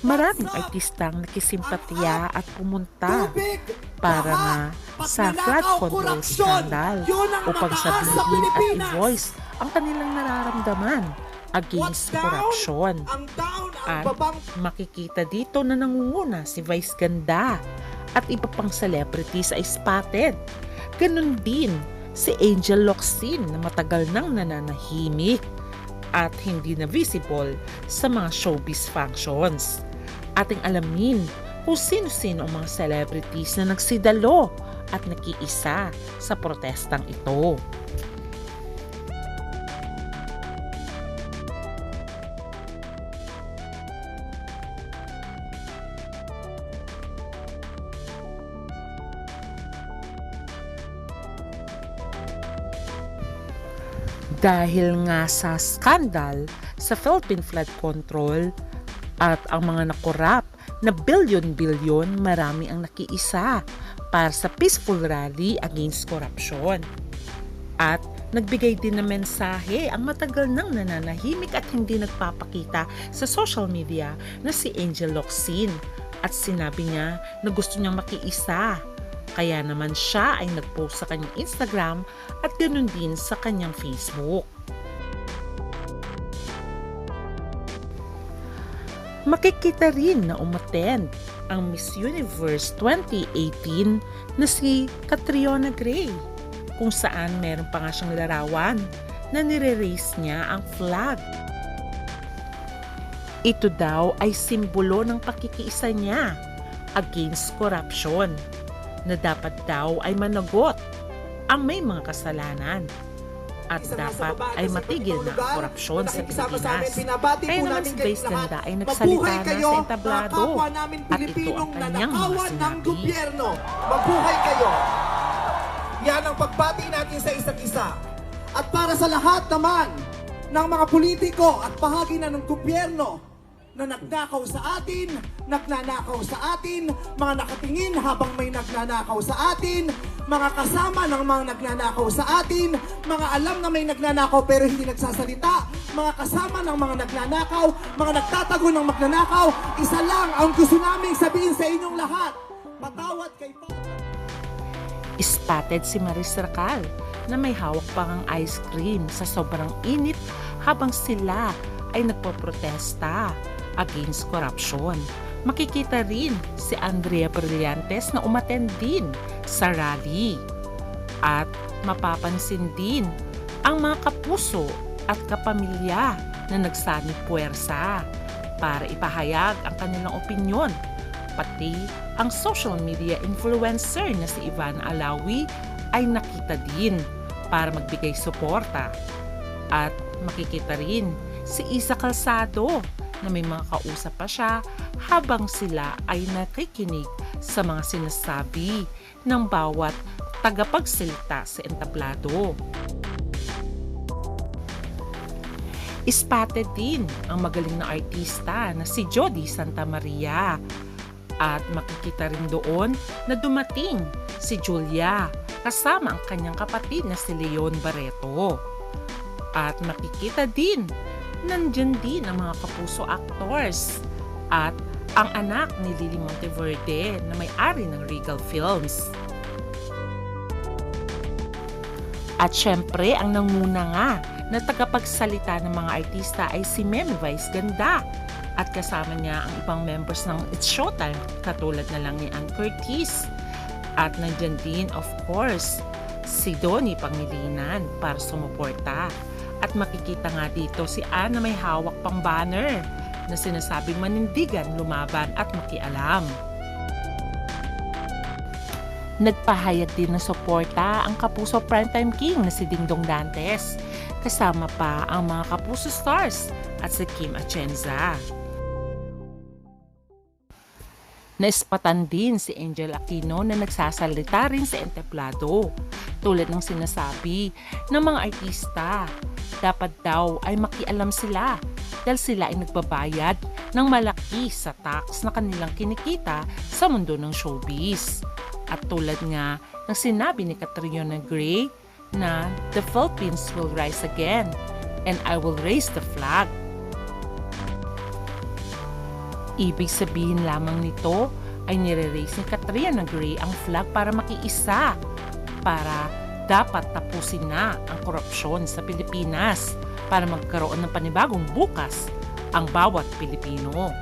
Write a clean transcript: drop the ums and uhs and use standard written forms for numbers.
Maraming artistang nakisimpatiya at pumunta para nga sa flood control scandal upang sabihin at i-voice ang kanilang nararamdaman against corruption. At makikita dito na nangunguna si Vice Ganda at iba pang celebrities ay spotted. Ganun din si Angel Locsin na matagal nang nananahimik at hindi na visible sa mga showbiz functions. Ating alamin kung sino-sino ang mga celebrities na nagsidalo at nakiisa sa protestang ito. Dahil nga sa skandal sa Philippine Flood Control at ang mga nakorap na bilyon-bilyon, marami ang nakiisa para sa peaceful rally against corruption. At nagbigay din ng mensahe ang matagal nang nananahimik at hindi nagpapakita sa social media na si Angel Locsin, at sinabi niya na gusto niyang makiisa. Kaya naman siya ay nag-post sa kanyang Instagram at ganoon din sa kanyang Facebook. Makikita rin na umattend ang Miss Universe 2018 na si Catriona Gray, kung saan meron pa nga siyang larawan na nire-raise niya ang flag. Ito daw ay simbolo ng pakikiisa niya against corruption, na dapat daw ay managot ang may mga kasalanan at dapat ay matigil na ang korupsyon sa Pilipinas. Kaya naman si Vice Ganda ay nagsalita na sa entablado at ito ang kanyang mga sinabi. Mabuhay kayo! Yan ang pagbati natin sa isa't isa. At para sa lahat naman ng mga politiko at bahagi na ng gobyerno na nagnakaw sa atin, nagnanakaw sa atin, mga nakatingin habang may nagnanakaw sa atin, mga kasama ng mga nagnanakaw sa atin, mga alam na may nagnanakaw pero hindi nagsasalita, mga kasama ng mga nagnanakaw, mga nagtatago ng magnanakaw, isa lang ang gusto naming sabihin sa inyong lahat: patawad kay Spotted si Maris Racal na may hawak pang ice cream sa sobrang init habang sila ay nagpoprotesta against corruption. Makikita rin si Andrea Brillantes na umattend din sa rally. At mapapansin din ang mga kapuso at kapamilya na nagsanib puwersa para ipahayag ang kanilang opinyon. Pati ang social media influencer na si Ivana Alawi ay nakita din para magbigay suporta. At makikita rin si Isa Calzado na may mga kausap pa siya habang sila ay nakikinig sa mga sinasabi ng bawat tagapagsalita sa entablado. Spotted din ang magaling na artista na si Jody Santa Maria, at makikita rin doon na dumating si Julia kasama ang kanyang kapatid na si Leon Barreto. At makikita din nandyan din ang mga kapuso actors at ang anak ni Lily Monteverde na may-ari ng Regal Films. At syempre, ang nanguna nga na tagapagsalita ng mga artista ay si Meme Vice Ganda, at kasama niya ang ibang members ng It's Showtime katulad na lang ni Ann Curtis. At nandyan din of course si Donnie Pangilinan para sumuporta. At makikita nga dito si Ann na may hawak pang banner na sinasabing manindigan, lumaban at makialam. Nagpahayag din ng suporta ang kapuso primetime king na si Dingdong Dantes, kasama pa ang mga kapuso stars at si Kim Atienza. Naispatan din si Angel Aquino na nagsasalita rin sa entablado, tulad ng sinasabi ng mga artista. Dapat daw ay makialam sila dahil sila ay nagbabayad ng malaki sa tax na kanilang kinikita sa mundo ng showbiz. At tulad nga ng sinabi ni Catriona Gray na the Philippines will rise again and I will raise the flag. ibig sabihin lamang nito ay nire-raise ni Catriona Gray ang flag para makiisa, para dapat tapusin na ang korupsyon sa Pilipinas para magkaroon ng panibagong bukas ang bawat Pilipino.